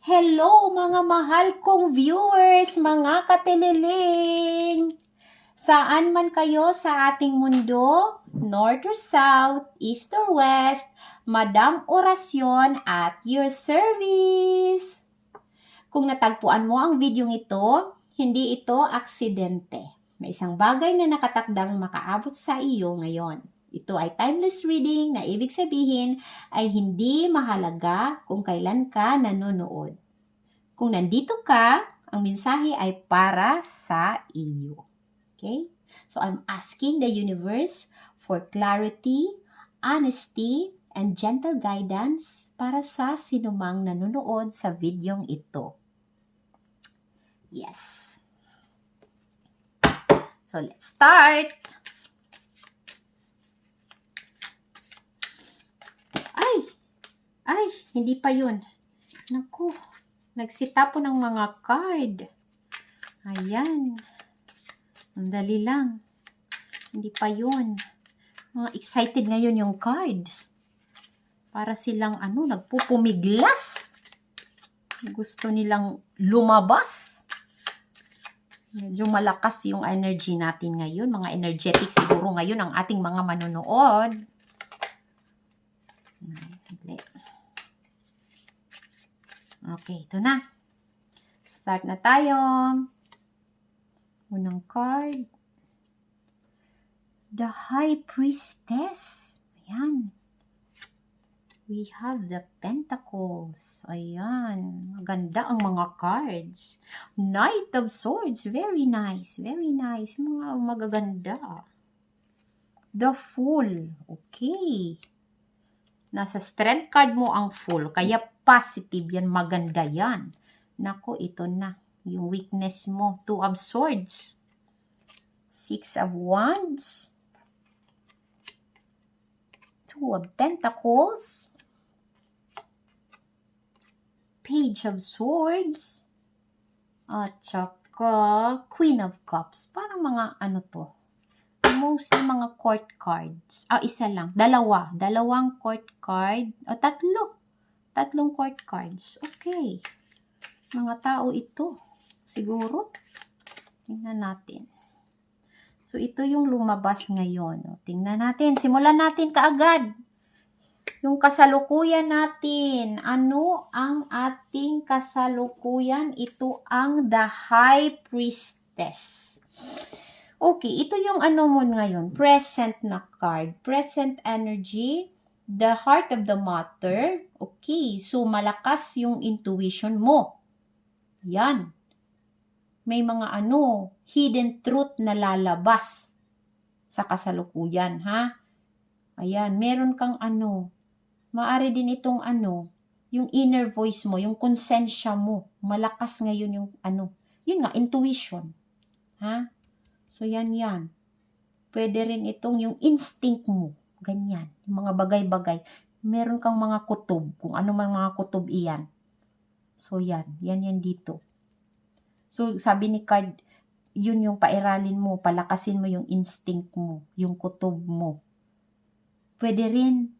Hello mga mahal kong viewers, mga katililing! Saan man kayo sa ating mundo, North or South, East or West, Madam Orasyon at your service! Kung natagpuan mo ang videong ito, hindi ito aksidente. May isang bagay na nakatakdang makaabot sa iyo ngayon. Ito ay timeless reading na ibig sabihin ay hindi mahalaga kung kailan ka nanonood. Kung nandito ka, ang mensahe ay para sa iyo. Okay? So I'm asking the universe for clarity, honesty, and gentle guidance para sa sinumang nanonood sa videong ito. Yes. So let's start. Ay, hindi pa yun. Naku, nagsitapo ng mga card. Ayan. Ang dali lang. Hindi pa yun. Mga excited ngayon yung cards. Para silang nagpupumiglas. Gusto nilang lumabas. Medyo malakas yung energy natin ngayon. Mga energetic siguro ngayon ang ating mga manonood. Okay, ito na. Start na tayo. Unang card. The High Priestess. Ayan. We have the Pentacles. Ayan. Maganda ang mga cards. Knight of Swords. Very nice. Very nice. Mga magaganda. The Fool. Okay. Nasa strength card mo ang Fool. Kaya positive yan. Maganda yan. Nako, ito na. Yung weakness mo. Two of Swords. Six of Wands. Two of Pentacles. Page of Swords. At saka Queen of Cups. Parang mga to. Mostly mga court cards. Isa lang. Dalawang court card. Tatlo. Tatlong court cards. Okay. Mga tao ito. Siguro. Tingnan natin. So, ito yung lumabas ngayon. Tingnan natin. Simulan natin kaagad. Yung kasalukuyan natin. Ano ang ating kasalukuyan? Ito ang The High Priestess. Okay, ito yung mo ngayon. Present na card. Present energy. The Heart of the Matter. Okay, so malakas yung intuition mo. Yan. May mga hidden truth na lalabas sa kasalukuyan, ha? Ayan, meron kang maari din itong yung inner voice mo, yung konsensya mo. Malakas ngayon yung yun nga, intuition. Ha? So, yan. Pwede rin itong yung instinct mo. Ganyan. Yung mga bagay-bagay. Meron kang mga kutob. Kung ano man mga kutob iyan. So, yan. Yan dito. So, sabi ni card, yun yung pairalin mo. Palakasin mo yung instinct mo. Yung kutob mo. Pwede rin,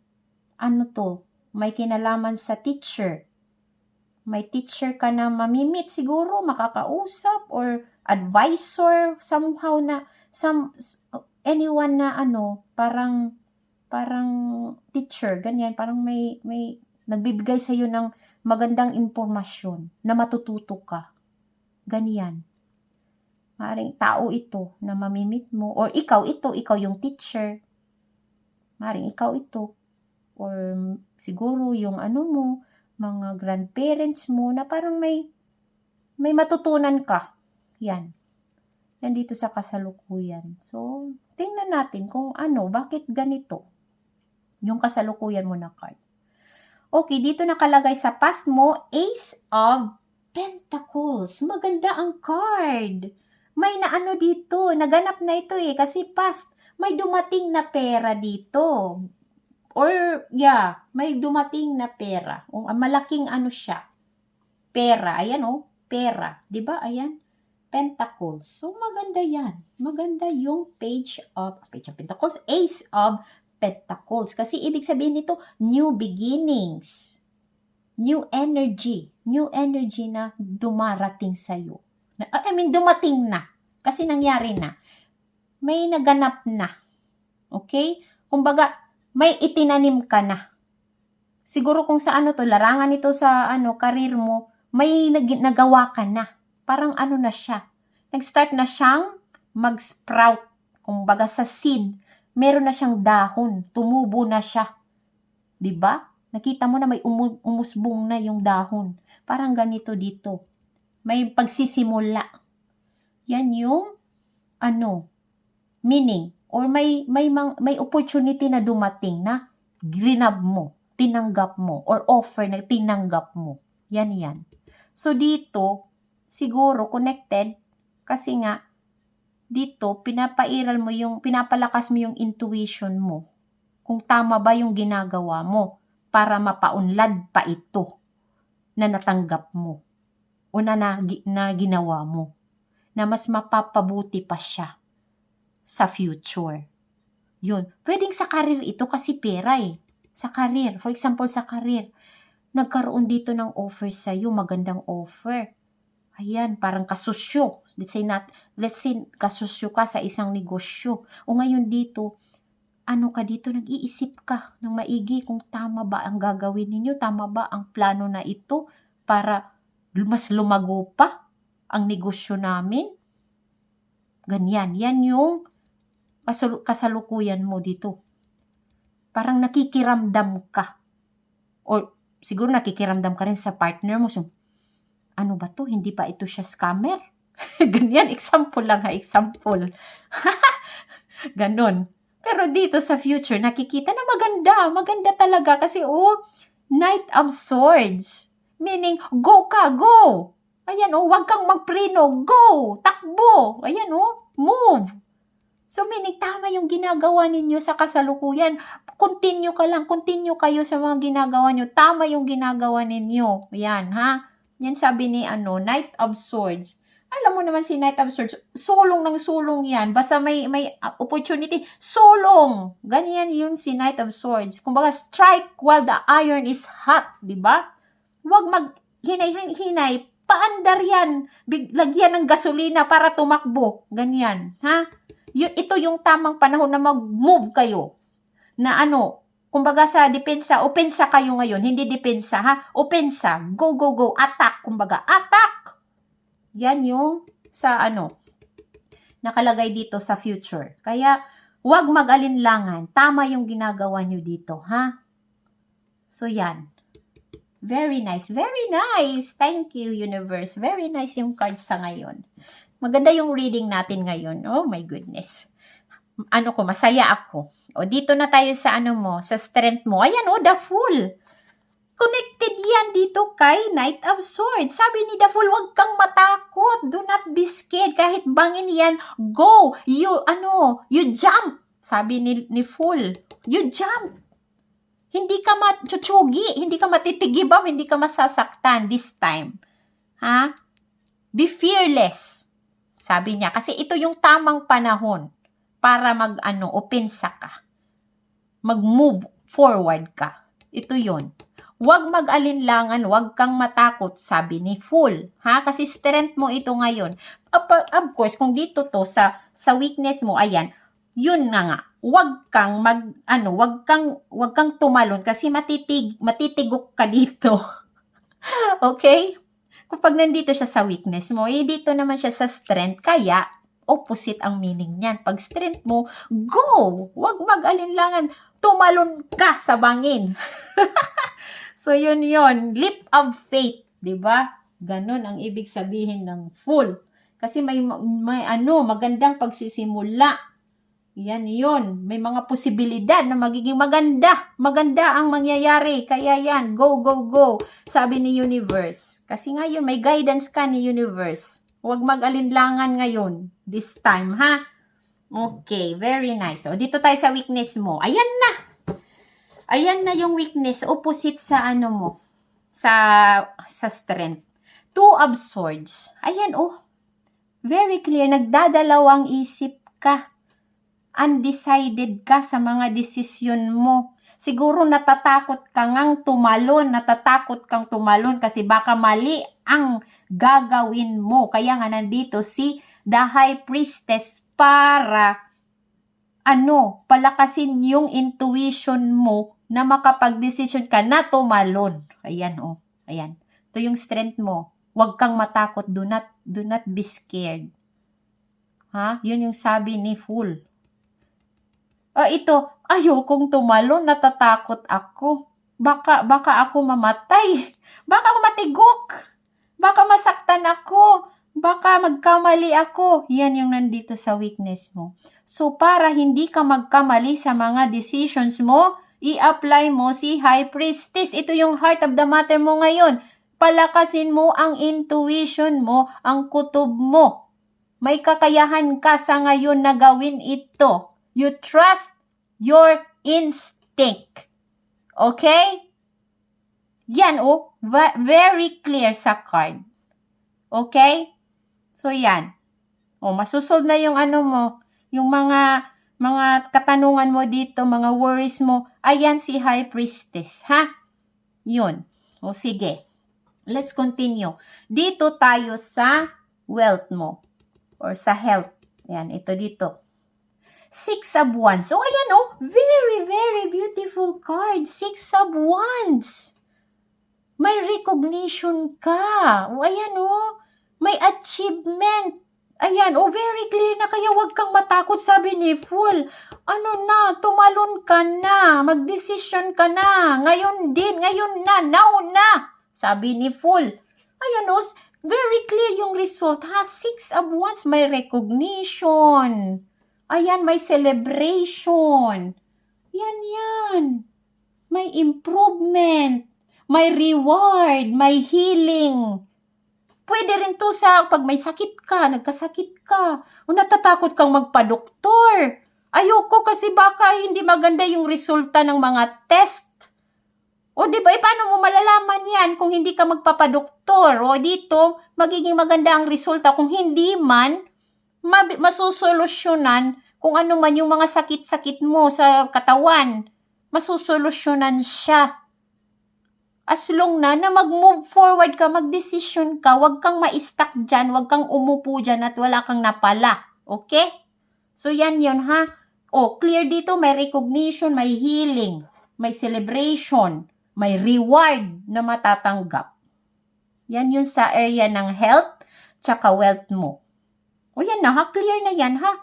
may kinalaman sa teacher. May teacher ka na mamimit siguro, makakausap, or advisor, somehow na, anyone na parang teacher, ganyan, parang may nagbibigay sa iyo ng magandang impormasyon na matututo ka. Ganyan. Maaaring tao ito na mamimit mo, or ikaw yung teacher. Maaaring ikaw ito, or siguro yung mo, mga grandparents mo, na parang may matutunan ka. Yan. Yan dito sa kasalukuyan. So, tingnan natin kung bakit ganito yung kasalukuyan mo na card. Okay, dito nakalagay sa past mo, Ace of Pentacles. Maganda ang card. May dito, naganap na ito kasi past, may dumating na pera dito. Or, may dumating na pera. Malaking siya. Pera. Ayan pera. Diba? Ayan. Pentacles. So, maganda yan. Maganda yung Page of Pentacles. Ace of Pentacles. Kasi ibig sabihin nito, new beginnings. New energy. New energy na dumarating sa'yo. I mean, dumating na. Kasi nangyari na. May naganap na. Okay? Kumbaga, may itinanim ka na. Siguro kung sa ano to, larangan ito sa karir mo, may nagawa ka na. Parang na siya. Nag-start na siyang mag-sprout. Kumbaga sa seed, meron na siyang dahon. Tumubo na siya. 'Di ba? Nakita mo na may umusbong na yung dahon. Parang ganito dito. May pagsisimula. Yan yung meaning or may opportunity na dumating na grinab mo, tinanggap mo or offer na tinanggap mo. Yan. So dito siguro connected kasi nga dito pinapalakas mo yung intuition mo. Kung tama ba yung ginagawa mo para mapaunlad pa ito na natanggap mo o na ginawa mo na mas mapapabuti pa siya sa future. Yun. Pwedeng sa karir ito kasi pera eh. Sa karir. For example, sa karir. Nagkaroon dito ng offer sa'yo. Magandang offer. Ayan, parang kasusyo. Let's say kasusyo ka sa isang negosyo. O ngayon dito, ka dito, nag-iisip ka ng maigi kung tama ba ang gagawin ninyo, tama ba ang plano na ito para mas lumago pa ang negosyo namin. Ganyan. Yan yung kasalukuyan mo dito. Parang nakikiramdam ka. O siguro nakikiramdam ka rin sa partner mo. So, ano ba to? Hindi ba ito siya scammer? Ganyan. Example lang ha. Example. Ganon. Pero dito sa future, nakikita na maganda. Maganda talaga kasi Knight of Swords. Meaning, go ka, go. Ayan wag kang magpreno. Go. Takbo. Ayan move. So meaning, tama yung ginagawa ninyo sa kasalukuyan. Continue ka lang. Continue kayo sa mga ginagawa nyo. Tama yung ginagawa ninyo. Yan, ha? Yan sabi ni Knight of Swords. Alam mo naman si Knight of Swords, sulong ng sulong yan. Basta may opportunity, sulong. Ganyan yun si Knight of Swords. Kumbaga, strike while the iron is hot. Diba? Huwag maghinay-hinay. Paandar yan. Lagyan ng gasolina para tumakbo. Ganyan. Ha? Ito yung tamang panahon na mag-move kayo. Na kumbaga sa depensa, opensa kayo ngayon. Hindi depensa, ha? Opensa. Go, go, go. Attack. Kumbaga, attack. Yan yung sa nakalagay dito sa future. Kaya, huwag mag-alinlangan. Tama yung ginagawa nyo dito, ha? So, yan. Very nice. Very nice. Thank you, universe. Very nice yung cards sa ngayon. Maganda yung reading natin ngayon. Oh my goodness. Masaya ako. Dito na tayo sa sa strength mo. Ayan the Fool. Connected yan dito kay Knight of Swords. Sabi ni The Fool, huwag kang matakot. Do not be scared. Kahit bangin yan, go. You jump. Sabi ni Fool, you jump. Hindi ka machuchugi. Hindi ka matitigibam. Hindi ka masasaktan this time. Ha? Be fearless. Sabi niya. Kasi ito yung tamang panahon para opensa ka. Mag-move forward ka. Ito yon. Huwag mag-alinlangan, huwag kang matakot, sabi ni Fool. Ha? Kasi strength mo ito ngayon. Of course, kung dito to sa weakness mo, ayan, yun nga. Huwag kang huwag kang tumalon kasi matitigok ka dito. Okay? Kapag nandito siya sa weakness mo, dito naman siya sa strength, kaya opposite ang meaning niyan. Pag strength mo, go! Huwag mag-alinlangan, tumalon ka sa bangin. So, yun. Leap of faith. Diba? Ganon ang ibig sabihin ng Fool. Kasi may magandang pagsisimula. Yan yun. May mga posibilidad na magiging maganda. Maganda ang mangyayari. Kaya yan, go, go, go. Sabi ni Universe. Kasi ngayon, may guidance ka ni Universe. Huwag mag-alinlangan ngayon. This time, ha? Okay, very nice. Dito tayo sa weakness mo. Ayan na. Ayan na yung weakness. Opposite sa mo. Sa strength. Two of Swords. Ayan, Very clear. Nagdadalawang isip ka. undecided ka sa mga desisyon mo. Siguro natatakot kang tumalon kasi baka mali ang gagawin mo. Kaya nga nandito si the High Priestess para palakasin yung intuition mo na makapag-decision ka na tumalon. Ayan, ayan. Ito yung strength mo. Huwag kang matakot. Do not be scared. Yun yung sabi ni Fool. Ito, ayokong tumalon, natatakot ako. Baka ako mamatay. Baka ako matigok. Baka masaktan ako. Baka magkamali ako. Yan yung nandito sa weakness mo. So, para hindi ka magkamali sa mga decisions mo, i-apply mo si High Priestess. Ito yung heart of the matter mo ngayon. Palakasin mo ang intuition mo, ang kutob mo. May kakayahan ka sa ngayon na gawin ito. You trust your instinct. Okay? Yan, very clear sa card. Okay? So, yan. Masusolve na yung mo, yung mga katanungan mo dito, mga worries mo. Ayan si High Priestess, ha? Yun. Sige. Let's continue. Dito tayo sa wealth mo or sa health. Yan, ito dito. Six of Wands. So, ayan very, very beautiful card. Six of Wands. May recognition ka. Ayan may achievement. Ayan, very clear na kaya wag kang matakot, sabi ni Fool. Tumalon ka na, magdesisyon ka na. Ngayon na, now na, sabi ni Fool. Ayan very clear yung result, Six of Wands, may recognition. Ayan, may celebration. Yan. May improvement. May reward. May healing. Pwede rin to sa pag may sakit ka, nagkasakit ka, natatakot kang magpa-doktor. Ayoko kasi baka hindi maganda yung resulta ng mga test. Diba, paano mo malalaman yan kung hindi ka magpapadoktor? Dito, magiging maganda ang resulta kung hindi man masusolusyonan kung ano man yung mga sakit-sakit mo sa katawan. Masusolusyonan siya. As long na mag-move forward ka, mag-decision ka, wag kang ma-stuck dyan, wag kang umupo dyan at wala kang napala. Okay? So, yan yun, ha? Clear dito, may recognition, may healing, may celebration, may reward na matatanggap. Yan yun sa area ng health, tsaka wealth mo. Yan na, ha? Clear na yan, ha?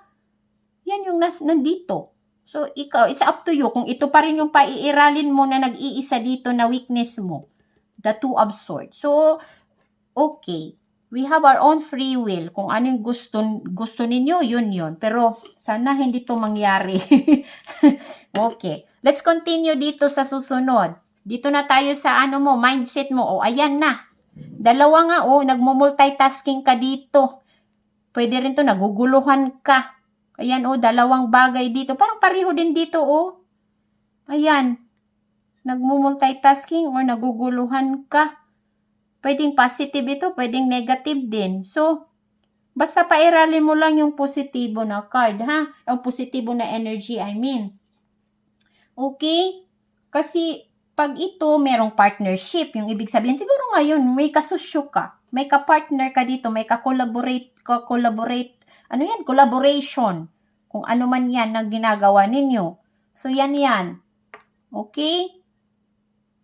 Yan yung nandito. So, ikaw, it's up to you. Kung ito pa rin yung paiiralin mo na nag-iisa dito na weakness mo. The Two of Swords. So, okay. We have our own free will. Kung ano yung gusto ninyo, yun. Pero, sana hindi to mangyari. Okay. Let's continue dito sa susunod. Dito na tayo sa mindset mo. Ayan na. Dalawa nga, nagmo-multitasking ka dito. Pwede rin to, naguguluhan ka. Ayan, dalawang bagay dito. Parang pareho din dito, Ayan. Nagmumultitasking or naguguluhan ka. Pwedeng positive ito, pwedeng negative din. So, basta pairalin mo lang yung positibo na card, ha? O positibo na energy, I mean. Okay? Kasi, pag ito, merong partnership. Yung ibig sabihin, siguro ngayon, may kasusyo ka. May ka-partner ka dito, may ka-collaborate. Collaboration. Kung ano man yan na ginagawa ninyo. So, yan. Okay?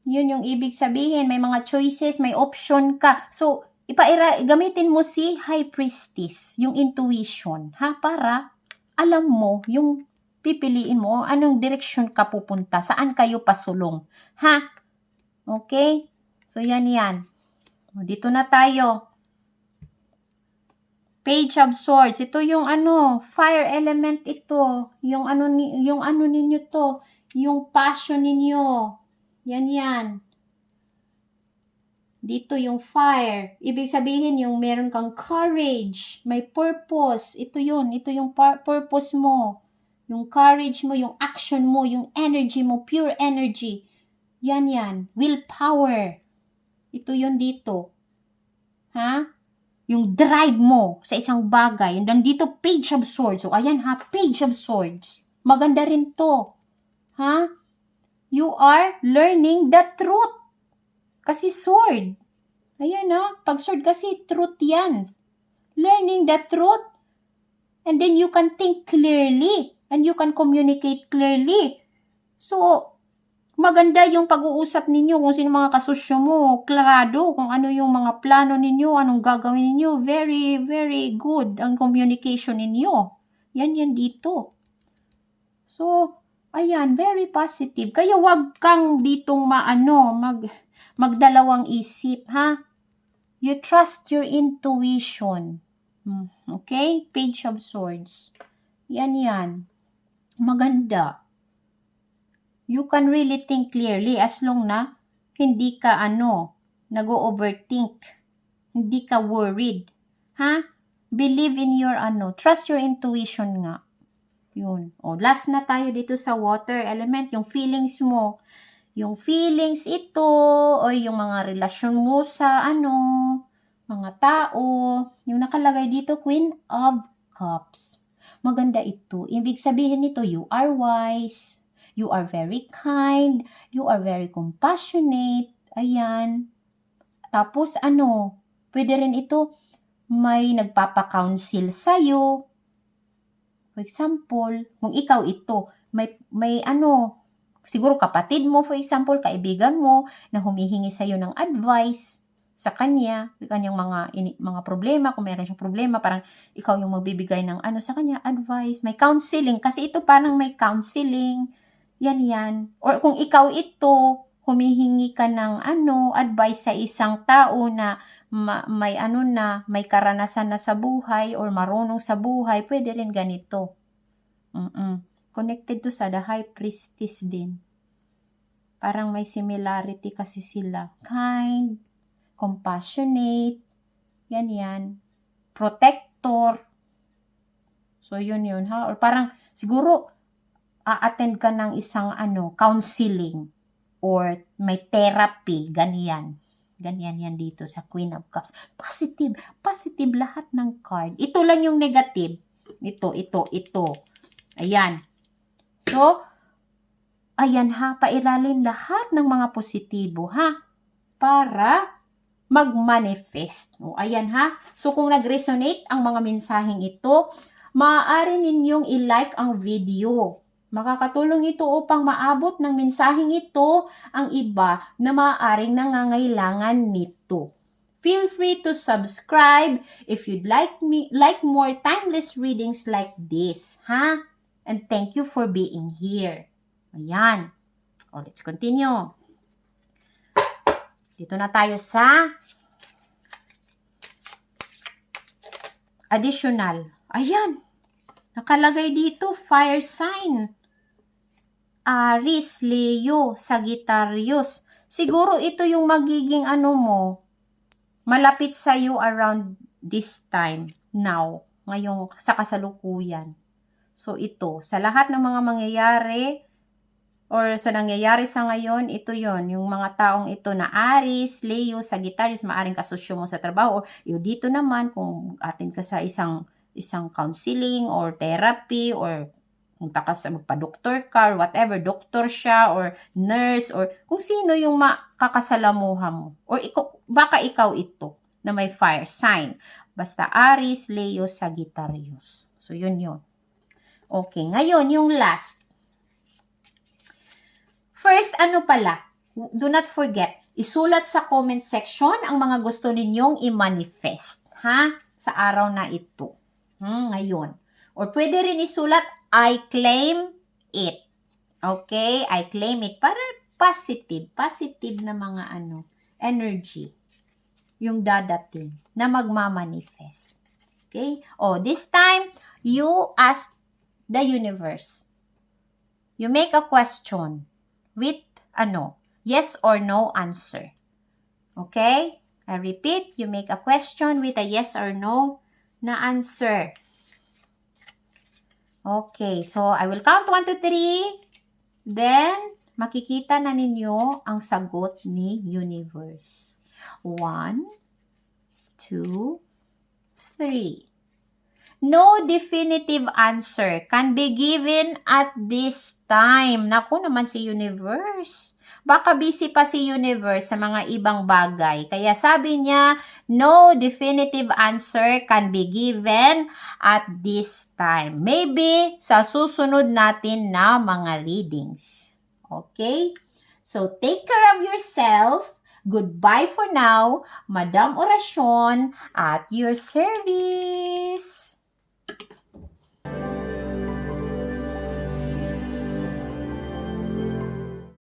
Yun yung ibig sabihin. May mga choices, may option ka. So, gamitin mo si High Priestess, yung intuition, ha? Para alam mo yung pipiliin mo, anong direction ka pupunta, saan kayo pasulong, ha? Okay? So, yan. Dito na tayo. Page of Swords. Ito yung fire element ito. Yung ninyo to. Yung passion ninyo. Yan. Dito yung fire. Ibig sabihin yung meron kang courage. May purpose. Ito yun. Ito yung purpose mo. Yung courage mo, yung action mo, yung energy mo, pure energy. Yan. Willpower. Ito yun dito. Ha? yung drive mo sa isang bagay. And nandito, Page of Swords. So, ayan ha, Page of Swords. Maganda rin to. Ha? You are learning the truth. Kasi sword. Ayan ha, pag sword kasi, truth yan. Learning the truth. And then you can think clearly. And you can communicate clearly. So, maganda yung pag-uusap ninyo kung sino mga kasusyo mo, klarado kung ano yung mga plano ninyo, anong gagawin ninyo. Very, very good ang communication ninyo. Yan dito. So, ayan, very positive. Kaya wag kang ditong magdalawang isip, ha? You trust your intuition. Okay? Page of Swords. Yan. Maganda. You can really think clearly as long na hindi ka nag-overthink. Hindi ka worried. Ha? Believe in your trust your intuition nga. Yun. O, last na tayo dito sa water element. Yung feelings mo. Yung feelings ito, o yung mga relasyon mo sa mga tao. Yung nakalagay dito, Queen of Cups. Maganda ito. Ibig sabihin nito, you are wise. You are very kind. You are very compassionate. Ayan. Tapos pwede rin ito, may nagpapa-counsel sa'yo. For example, kung ikaw ito, may siguro kapatid mo, for example, kaibigan mo, na humihingi sa'yo ng advice sa kanyang mga problema. Kung meron siyang problema, parang ikaw yung magbibigay ng sa kanya, advice. May counseling. Kasi ito parang may counseling. Yan. Or kung ikaw ito, humihingi ka ng advice sa isang tao na may karanasan na sa buhay or marunong sa buhay, pwede rin ganito. Connected to sa the High Priestess din. Parang may similarity kasi sila. Kind, compassionate, yan. Protector. So, yun ha. Or parang siguro, a-attend ka ng isang counseling or may therapy, ganyan yan dito sa Queen of Cups. Positive lahat ng card. Ito lang yung negative. Ito. Ayan. So, ayan ha, pairalin lahat ng mga positibo ha, para mag-manifest. O, ayan ha. So, kung nag-resonate ang mga mensaheng ito, maaari ninyong i-like ang video. Makakatulong ito upang maabot ng mensaheng ito ang iba na maaaring nangangailangan nito. Feel free to subscribe if you'd like more timeless readings like this, ha? And thank you for being here. Ayan. O, let's continue. Dito na tayo sa additional. Ayan. Nakalagay dito, fire sign. Aries, Leo, Sagittarius. Siguro ito yung magiging malapit sa iyo around this time, now, ngayong sa kasalukuyan. So ito, sa lahat ng mga mangyayari or sa nangyayari sa ngayon, ito yon yung mga taong ito na Aries, Leo, Sagittarius, maaring kasusyo mo sa trabaho. O dito naman, kung atin ka sa isang counseling or therapy or punta ka sa magpa-doktor ka or whatever, doktor siya or nurse or kung sino yung makakasalamuha mo. Or baka ikaw ito na may fire sign. Basta Aries, Leo, Sagittarius. So, yun. Okay, ngayon yung last. First, do not forget, isulat sa comment section ang mga gusto ninyong i-manifest, ha? Sa araw na ito. Ngayon. Or pwede rin isulat, I claim it. Okay? I claim it. Para positive na mga energy yung dadating na magmamanifest. Okay? This time, you ask the universe. You make a question with yes or no answer. Okay? I repeat, you make a question with a yes or no na answer. Okay, so I will count 1, 2, 3. Then, makikita na ninyo ang sagot ni universe. 1, 2, 3. No definitive answer can be given at this time. Naku naman si Universe. Baka busy pa si Universe sa mga ibang bagay. Kaya sabi niya, no definitive answer can be given at this time. Maybe sa susunod natin na mga readings. Okay? So, take care of yourself. Goodbye for now. Madam Orasyon at your service.